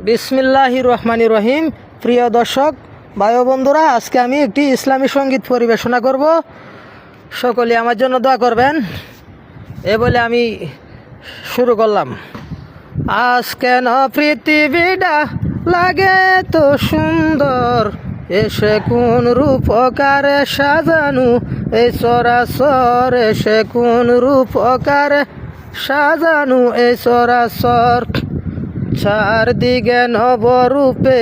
বিসমিল্লাহির রহমানির রহিম। প্রিয় দর্শক ভাই ও বন্ধুরা, আজকে আমি একটি ইসলামী সঙ্গীত পরিবেশনা করব। সকলে আমার জন্য দোয়া করবেন। এ বলে আমি শুরু করলাম। আজ কেন পৃথিবীটা লাগে তো সুন্দর, এসে কোন রূপকারে সাজানো এই চরাচর, এসে কোন রূপকারে সাজানো এই চরাচর। চারদিকে নবরূপে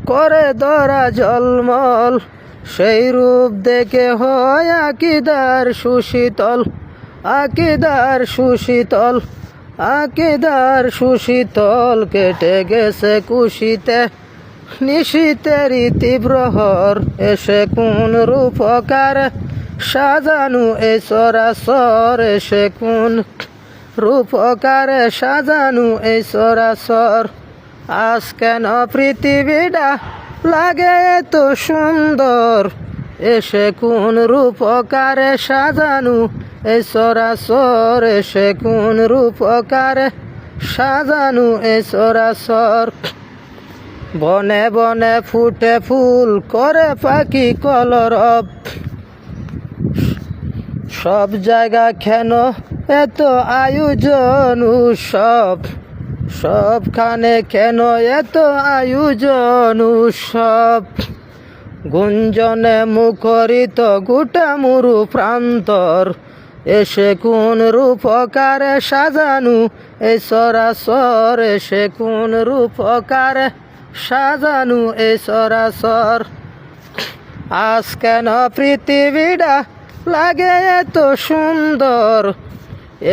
করে ধরা জলমল, সেই রূপ দেখে হয় আকিদার সুশীতল, আকিদার সুশীতল, আকিদার সুশীতল। কেটে গেছে কুশিতে নিশীতেরই তীব্রহর, এসে কোন রূপকার সাজানো এই চরাচর, এসে কোন রূপকারে সাজানো এই চরাচর। আজ কেন পৃথিবীটা লাগে এত সুন্দর, এসে কোন রূপকারে সাজানো এই চরাচর, এসে কোন রূপকারে সাজানো এই চরাচর। বনে বনে ফুটে ফুল করে পাখি কলরব, সব জায়গা কেন এত আয়োজন উৎসব, সবখানে কেন এত আয়োজন উৎসব। গুঞ্জনে মুখরিত গোটা মুরু প্রান্তর, এসে কোন রূপকারে সাজানো এই চরাচর, এসে কোন রূপকারে সাজানো এই চরাচর। আজ কেন পৃথিবীটা লাগে এত সুন্দর,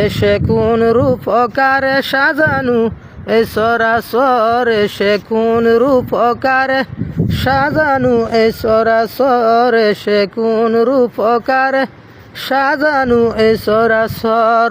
এসে কোন রূপকারে সাজানো এই চরাচর, এসে কোন রূপকারে সাজানো এই চরাচর, এসে কোন রূপকারে সাজানো এই চরাচর।